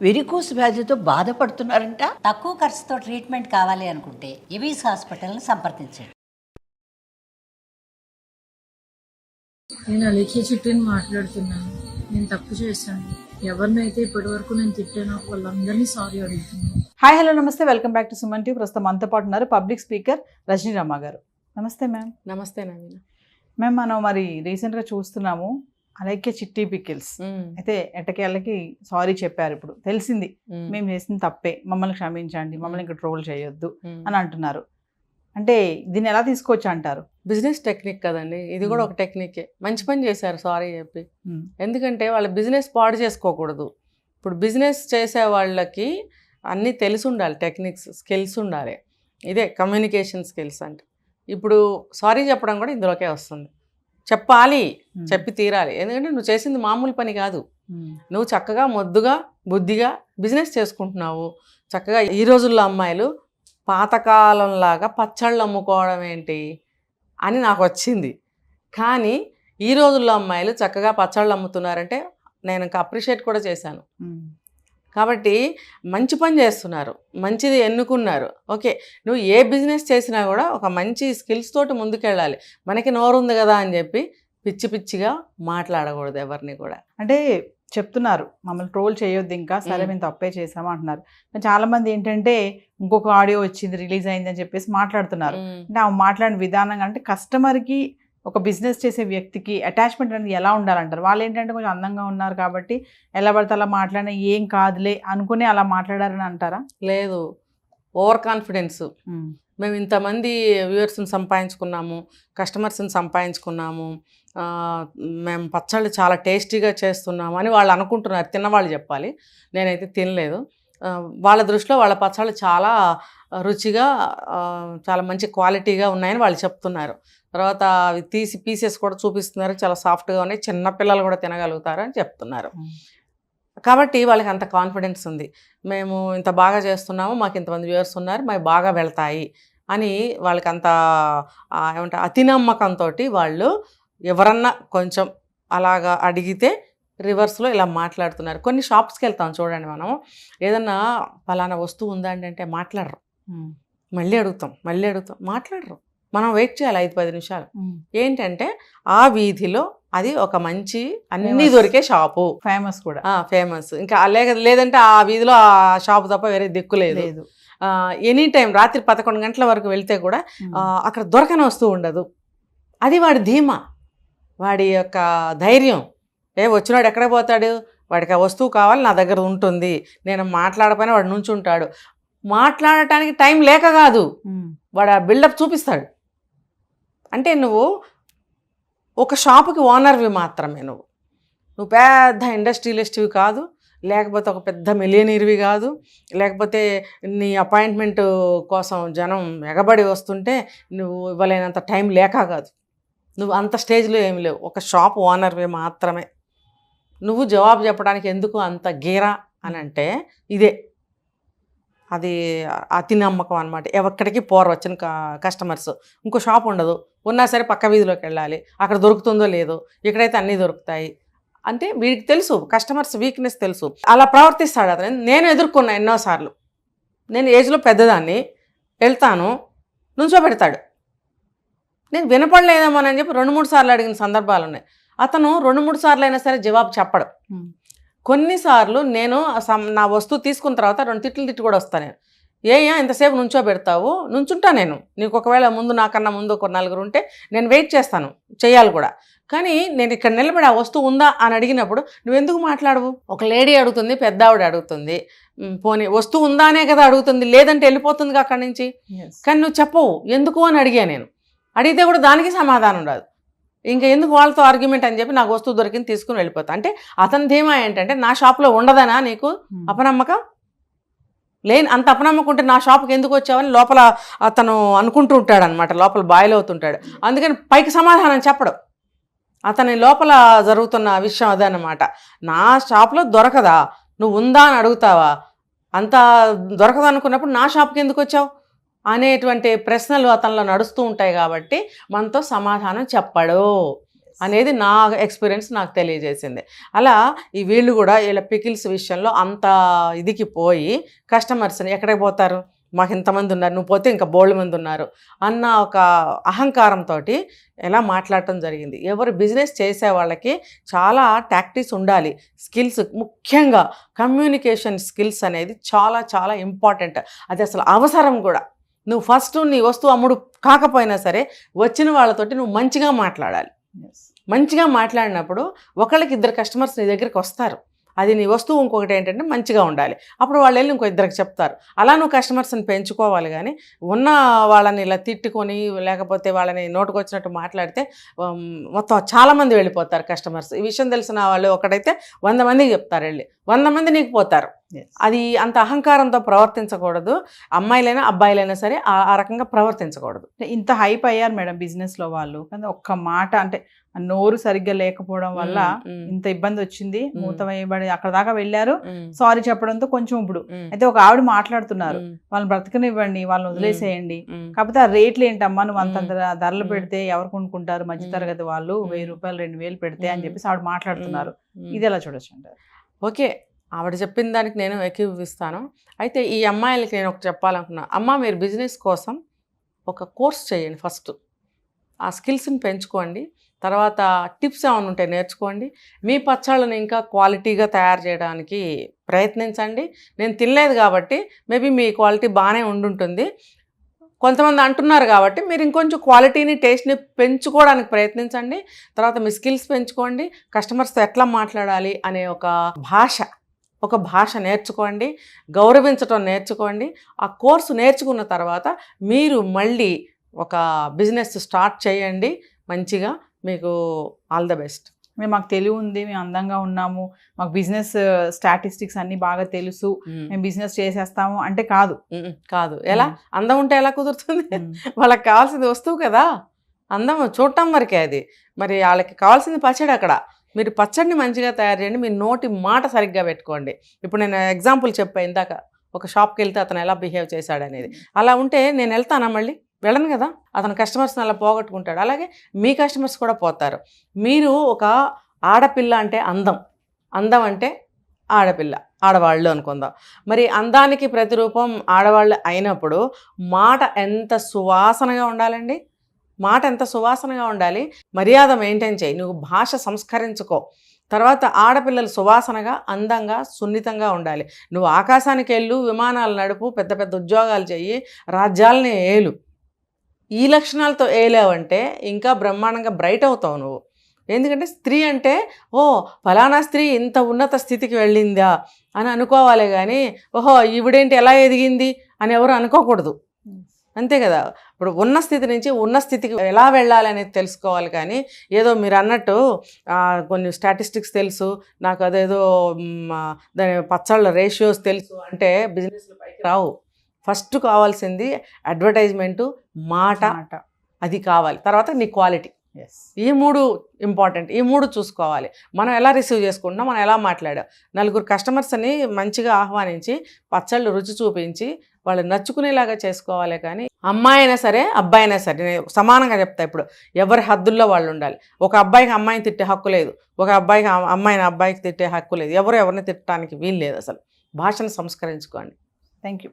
Varicose వ్యాధితో బాధపడుతున్నారంట. తక్కువ ఖర్చుతో ట్రీట్మెంట్ కావాలి అనుకుంటే ఎవిస్ హాస్పిటల్ని సంప్రదించండి. నేను అలేఖ్య చిట్టిని మాట్లాడుతున్నాను. నేను తప్పు చేశాను. ఎవరినైతే ఇప్పటి వరకు నేను తిట్టానో వాళ్ళందరినీ సారీ అడుగుతున్నాను. హాయ్ హలో నమస్తే, welcome back to Suman TV. ప్రస్తుతం మనతో పాటు ఉన్నారు పబ్లిక్ స్పీకర్ రజనీ రమ గారు. నమస్తే మ్యామ్. నమస్తే నవీన. మ్యామ్, మనం మరి రీసెంట్గా చూస్తున్నాము అలేఖ్య చిట్టి పికిల్స్ అయితే ఎట్టకేళ్ళకి సారీ చెప్పారు. ఇప్పుడు తెలిసింది మేము చేసింది తప్పే, మమ్మల్ని క్షమించండి, మమ్మల్ని ఇంకా ట్రోల్ చేయొద్దు అని అంటున్నారు. అంటే దీన్ని ఎలా తీసుకోవచ్చు అంటారు? బిజినెస్ టెక్నిక్ కదండి, ఇది కూడా ఒక టెక్నికే. మంచి పని చేశారు సారీ చెప్పి. ఎందుకంటే వాళ్ళ బిజినెస్ పాడు చేసుకోకూడదు. ఇప్పుడు బిజినెస్ చేసే వాళ్ళకి అన్నీ తెలిసి ఉండాలి, టెక్నిక్స్, స్కిల్స్ ఉండాలి. ఇదే కమ్యూనికేషన్ స్కిల్స్ అంటే. ఇప్పుడు సారీ చెప్పడం కూడా ఇందులోకే వస్తుంది. చెప్పాలి, చెప్పి తీరాలి. ఎందుకంటే నువ్వు చేసింది మామూలు పని కాదు. నువ్వు చక్కగా మొద్దుగా బుద్ధిగా బిజినెస్ చేసుకుంటున్నావు. చక్కగా ఈ రోజుల్లో అమ్మాయిలు పాతకాలంలాగా పచ్చళ్ళు అమ్ముకోవడం ఏంటి అని నాకు వచ్చింది. కానీ ఈ రోజుల్లో అమ్మాయిలు చక్కగా పచ్చళ్ళు అమ్ముతున్నారంటే నేను ఇంకా అప్రిషియేట్ కూడా చేశాను. కాబట్టి మంచి పని చేస్తున్నారు, మంచిది ఎన్నుకున్నారు. ఓకే, నువ్వు ఏ బిజినెస్ చేసినా కూడా ఒక మంచి స్కిల్స్ తోటి ముందుకెళ్ళాలి. మనకి నోరు ఉంది కదా అని చెప్పి పిచ్చి పిచ్చిగా మాట్లాడకూడదు ఎవరిని కూడా. అంటే చెప్తున్నారు మమ్మల్ని ట్రోల్ చేయొద్దు, ఇంకా సరే మేము తప్పే చేసాము అంటున్నారు. చాలా మంది ఏంటంటే ఇంకొక ఆడియో వచ్చింది, రిలీజ్ అయింది అని చెప్పేసి మాట్లాడుతున్నారు. అంటే ఆ మాట్లాడిన విధానం అంటే కస్టమర్కి, ఒక బిజినెస్ చేసే వ్యక్తికి అటాచ్మెంట్ అనేది ఎలా ఉండాలంటారు? వాళ్ళు ఏంటంటే కొంచెం అందంగా ఉన్నారు కాబట్టి ఎలా పడితే అలా మాట్లాడినా ఏం కాదులే అనుకుని అలా మాట్లాడారని అంటారా? లేదు, ఓవర్ కాన్ఫిడెన్స్. మేము ఇంతమంది వ్యూవర్స్ని సంపాదించుకున్నాము, కస్టమర్స్ని సంపాదించుకున్నాము, మేము పచ్చళ్ళు చాలా టేస్టీగా చేస్తున్నాము అని వాళ్ళు అనుకుంటున్నారు. తిన్నవాళ్ళు చెప్పాలి, నేనైతే తినలేదు. వాళ్ళ దృష్టిలో వాళ్ళ పచ్చళ్ళు చాలా రుచిగా, చాలా మంచి క్వాలిటీగా ఉన్నాయని వాళ్ళు చెప్తున్నారు. తర్వాత అవి తీసి పీసెస్ కూడా చూపిస్తున్నారు, చాలా సాఫ్ట్గా ఉన్నాయి, చిన్నపిల్లలు కూడా తినగలుగుతారు అని చెప్తున్నారు. కాబట్టి వాళ్ళకి అంత కాన్ఫిడెన్స్ ఉంది. మేము ఇంత బాగా చేస్తున్నాము, మాకు ఇంతమంది వ్యూవర్స్ ఉన్నారు, మాకు బాగా వెళ్తాయి అని వాళ్ళకి అంత ఏమంటారు అతి నమ్మకంతో వాళ్ళు ఎవరన్నా కొంచెం అలాగా అడిగితే రివర్స్లో ఇలా మాట్లాడుతున్నారు. కొన్ని షాప్స్కి వెళ్తాం చూడండి, మనం ఏదన్నా ఫలానా వస్తువు ఉందా అంటే మాట్లాడరు. మళ్ళీ అడుగుతాం మాట్లాడరు. మనం వెయిట్ చేయాలి 5-10 నిమిషాలు. ఏంటంటే ఆ వీధిలో అది ఒక మంచి అన్నీ దొరికే షాపు, ఫేమస్ కూడా, ఫేమస్. ఇంకా లేదంటే ఆ వీధిలో ఆ షాపు తప్ప వేరే దిక్కు లేదు. ఎనీ టైం రాత్రి 11 గంటల వరకు వెళ్తే కూడా అక్కడ దొరకని వస్తువు ఉండదు. అది వాడి ధీమా, వాడి యొక్క ధైర్యం. వచ్చినాడు ఎక్కడ పోతాడు, వాడికి ఆ వస్తువు కావాలి, నా దగ్గర ఉంటుంది, నేను మాట్లాడకపోయినా వాడు నుంచి ఉంటాడు. మాట్లాడటానికి టైం లేక కాదు, వాడు ఆ బిల్డప్ చూపిస్తాడు. అంటే నువ్వు ఒక షాపుకి ఓనర్వి మాత్రమే, నువ్వు పెద్ద ఇండస్ట్రియలిస్ట్వి కాదు, లేకపోతే ఒక పెద్ద మిలియనీర్వి కాదు, లేకపోతే నీ అపాయింట్మెంట్ కోసం జనం ఎగబడి వస్తుంటే నువ్వు ఇవ్వలేనంత టైం లేక కాదు. నువ్వు అంత స్టేజ్లో ఏమి లేవు, ఒక షాప్ ఓనర్వి మాత్రమే. నువ్వు జవాబు చెప్పడానికి ఎందుకు అంత గీరా అని అంటే ఇదే, అది అతి నమ్మకం అనమాట. ఎక్కడికి పోరు వచ్చిన కస్టమర్స్. ఇంకో షాప్ ఉండదు, ఉన్నా సరే పక్క వీధిలోకి వెళ్ళాలి, అక్కడ దొరుకుతుందో లేదో, ఇక్కడైతే అన్నీ దొరుకుతాయి అంటే వీడికి తెలుసు, కస్టమర్స్ వీక్నెస్ తెలుసు. అలా ప్రవర్తిస్తాడు అతను. నేను ఎదుర్కొన్నా ఎన్నోసార్లు. నేను ఏజ్లో పెద్దదాన్ని, వెళ్తాను, నుంచోబెడతాడు. నేను వినపడలేదేమోనని చెప్పి 2-3 సార్లు అడిగిన సందర్భాలు ఉన్నాయి. అతను 2-3 సార్లు అయినా సరే జవాబు చెప్పడు. కొన్నిసార్లు నేను నా వస్తువు తీసుకున్న తర్వాత 2 తిట్లు కూడా వస్తాను. నేను ఇంతసేపు నుంచోబెడతావు? నుంచుంటా నేను. నీకు ఒకవేళ ముందు నాకన్నా ముందు ఒక 4 ఉంటే నేను వెయిట్ చేస్తాను, చేయాలి కూడా. కానీ నేను ఇక్కడ నిలబడి ఆ వస్తువు ఉందా అని అడిగినప్పుడు నువ్వెందుకు మాట్లాడవు? ఒక లేడీ అడుగుతుంది, పెద్ద ఆవిడ అడుగుతుంది, పోనీ వస్తువు ఉందా అనే కదా అడుగుతుంది, లేదంటే వెళ్ళిపోతుందిగా అక్కడి నుంచి. కానీ నువ్వు చెప్పవు ఎందుకు అని అడిగా నేను. అడిగితే కూడా దానికి సమాధానం రాదు. ఇంకా ఎందుకు వాళ్ళతో ఆర్గ్యుమెంట్ అని చెప్పి నాకు వస్తువు దొరికింది తీసుకుని వెళ్ళిపోతా. అంటే అతని ధీమా ఏంటంటే నా షాప్లో ఉండదనా నీకు అపనమ్మకం? లేని అంత అపనమ్మకం ఉంటే నా షాప్కి ఎందుకు వచ్చావని లోపల అతను అనుకుంటూ ఉంటాడు అనమాట, లోపల బాయిల్ అవుతుంటాడు. అందుకని పైకి సమాధానం చెప్పడం. అతని లోపల జరుగుతున్న విషయం అదనమాట. నా షాప్లో దొరకదా, నువ్వు ఉందా అని అడుగుతావా? అంత దొరకదు అనుకున్నప్పుడు నా షాప్కి ఎందుకు వచ్చావు అనేటువంటి ప్రశ్నలు అతనిలో నడుస్తూ ఉంటాయి. కాబట్టి మనతో సమాధానం చెప్పడు. అనేది నా ఎక్స్పీరియన్స్ నాకు తెలియజేసింది. అలా ఈ వీళ్ళు కూడా వీళ్ళ పికిల్స్ విషయంలో అంత ఇదికి పోయి కస్టమర్స్ని ఎక్కడికి పోతారు, మాకు ఇంతమంది ఉన్నారు, నువ్వు పోతే ఇంకా బోల్డ్ మంది ఉన్నారు అన్న ఒక అహంకారంతో ఎలా మాట్లాడటం జరిగింది. ఎవరు బిజినెస్ చేసే వాళ్ళకి చాలా టాక్టిక్స్ ఉండాలి, స్కిల్స్, ముఖ్యంగా కమ్యూనికేషన్ స్కిల్స్ అనేది చాలా చాలా ఇంపార్టెంట్. అది అసలు అవసరం కూడా. నువ్వు ఫస్ట్ నీ వస్తువు అమ్ముడు కాకపోయినా సరే వచ్చిన వాళ్ళతోటి నువ్వు మంచిగా మాట్లాడాలి. మంచిగా మాట్లాడినప్పుడు ఒకళ్ళకి ఇద్దరు కస్టమర్స్ నీ దగ్గరికి వస్తారు. అది నీ వస్తువు. ఇంకొకటి ఏంటంటే మంచిగా ఉండాలి. అప్పుడు వాళ్ళు వెళ్ళి ఇంకో ఇద్దరికి చెప్తారు. అలా నువ్వు కస్టమర్స్ని పెంచుకోవాలి. కానీ ఉన్న వాళ్ళని ఇలా తిట్టుకొని లేకపోతే వాళ్ళని నోటుకు వచ్చినట్టు మాట్లాడితే మొత్తం చాలామంది వెళ్ళిపోతారు కస్టమర్స్. ఈ విషయం తెలిసిన వాళ్ళు ఒకటైతే 100 మందికి చెప్తారు, వెళ్ళి 100 మంది నీకు పోతారు. అది అంత అహంకారంతో ప్రవర్తించకూడదు. అమ్మాయిలైనా అబ్బాయిలైనా సరే ఆ రకంగా ప్రవర్తించకూడదు. ఇంత హైప్ అయ్యారు మేడం బిజినెస్లో వాళ్ళు, కానీ ఒక్క మాట అంటే నోరు సరిగ్గా లేకపోవడం వల్ల ఇంత ఇబ్బంది వచ్చింది. మూత వేయబడి అక్కడ దాకా వెళ్ళారు. సారీ చెప్పడంతో కొంచెం ఇప్పుడు అయితే ఒక ఆవిడ మాట్లాడుతున్నారు, వాళ్ళని బ్రతకనివ్వండి, వాళ్ళని వదిలేసేయండి, కాకపోతే ఆ రేట్లు ఏంటమ్మా, నువ్వు అంతంత ధరలు పెడితే ఎవరు కొనుక్కుంటారు, మధ్యతరగతి వాళ్ళు 1000 రూపాయలు 2000 పెడితే అని చెప్పేసి ఆవిడ మాట్లాడుతున్నారు. ఇది ఎలా చూడొచ్చు అంటారు? ఓకే, ఆవిడ చెప్పిన దానికి నేను ఏకీభవిస్తాను. అయితే ఈ అమ్మాయిలకి నేను ఒకటి చెప్పాలనుకున్నా. అమ్మ, మీరు బిజినెస్ కోసం ఒక కోర్స్ చేయండి. ఫస్ట్ ఆ స్కిల్స్ని పెంచుకోండి. తర్వాత టిప్స్ ఏమైనా ఉంటే నేర్చుకోండి. మీ పచ్చళ్ళని ఇంకా క్వాలిటీగా తయారు చేయడానికి ప్రయత్నించండి. నేను తినలేదు కాబట్టి మేబీ మీ క్వాలిటీ బాగానే ఉండుంటుంది. కొంతమంది అంటున్నారు కాబట్టి మీరు ఇంకొంచెం క్వాలిటీని, టేస్ట్ని పెంచుకోవడానికి ప్రయత్నించండి. తర్వాత మీ స్కిల్స్ పెంచుకోండి. కస్టమర్స్తో ఎట్లా మాట్లాడాలి అనే ఒక భాష నేర్చుకోండి. గౌరవించడం నేర్చుకోండి. ఆ కోర్సు నేర్చుకున్న తర్వాత మీరు మళ్ళీ ఒక బిజినెస్ స్టార్ట్ చేయండి మంచిగా. మీకు ఆల్ ద బెస్ట్. మాకు తెలివి ఉంది, మేము అందంగా ఉన్నాము, మాకు బిజినెస్ స్టాటిస్టిక్స్ అన్ని బాగా తెలుసు, మేము బిజినెస్ చేసేస్తాము అంటే కాదు. ఎలా అందం ఉంటే ఎలా కుదురుతుంది? వాళ్ళకి కావాల్సింది వస్తువు కదా, అందం చూడటం వరకే అది. మరి వాళ్ళకి కావాల్సింది పచ్చడి. అక్కడ మీరు పచ్చడిని మంచిగా తయారు చేయండి. మీ నోటి మాట సరిగ్గా పెట్టుకోండి. ఇప్పుడు నేను ఎగ్జాంపుల్ చెప్పాను ఇందాక, ఒక షాప్కి వెళ్తే అతను ఎలా బిహేవ్ చేశాడనేది. అలా ఉంటే నేను వెళ్తానా? మళ్ళీ వెళ్ళను కదా. అతను కస్టమర్స్ని అలా పోగొట్టుకుంటాడు. అలాగే మీ కస్టమర్స్ కూడా పోతారు. మీరు ఒక ఆడపిల్ల అంటే అందం అంటే ఆడపిల్ల, ఆడవాళ్ళు అనుకుందాం. మరి అందానికి ప్రతిరూపం ఆడవాళ్ళు అయినప్పుడు మాట ఎంత సువాసనగా ఉండాలండి. మాట ఎంత సువాసనగా ఉండాలి. మర్యాద మెయింటైన్ చేయి, నువ్వు భాష సంస్కరించుకో. తర్వాత ఆడపిల్లలు సువాసనగా, అందంగా, సున్నితంగా ఉండాలి. నువ్వు ఆకాశానికి వెళ్ళు, విమానాలు నడుపు, పెద్ద పెద్ద ఉద్యోగాలు చెయ్యి, రాజ్యాలని ఏలు. ఈ లక్షణాలతో ఏలావంటే ఇంకా బ్రహ్మాండంగా బ్రైట్ అవుతావు నువ్వు. ఎందుకంటే స్త్రీ అంటే ఫలానా స్త్రీ ఇంత ఉన్నత స్థితికి వెళ్ళిందా అని అనుకోవాలి. కానీ ఓహో ఈవిడేంటి ఎలా ఎదిగింది అని ఎవరు అనుకోకూడదు. అంతే కదా. ఇప్పుడు ఉన్న స్థితి నుంచి ఉన్న స్థితికి ఎలా వెళ్ళాలి అనేది తెలుసుకోవాలి. కానీ ఏదో మీరు అన్నట్టు కొన్ని స్టాటిస్టిక్స్ తెలుసు, నాకు అదేదో దాని పచ్చళ్ళ రేషియోస్ తెలుసు అంటే బిజినెస్లో పైకి రావు. ఫస్ట్ కావాల్సింది అడ్వర్టైజ్మెంటు, మాట, అది కావాలి. తర్వాత నీ క్వాలిటీ. ఈ 3 ఇంపార్టెంట్. ఈ 3 చూసుకోవాలి. మనం ఎలా రిసీవ్ చేసుకుంటున్నాం, మనం ఎలా మాట్లాడాం. 4 కస్టమర్స్ని మంచిగా ఆహ్వానించి పచ్చళ్ళు రుచి చూపించి వాళ్ళు నచ్చుకునేలాగా చేసుకోవాలి. కానీ అమ్మాయి అయినా సరే అబ్బాయి అయినా సరే, నేను సమానంగా చెప్తా. ఇప్పుడు ఎవరి హద్దుల్లో వాళ్ళు ఉండాలి. ఒక అబ్బాయికి అమ్మాయిని తిట్టే హక్కు లేదు, ఒక అబ్బాయికి అమ్మాయిని అబ్బాయికి తిట్టే హక్కు లేదు. ఎవరిని తిట్టడానికి వీలు లేదు. అసలు భాషను సంస్కరించుకోండి. Thank you.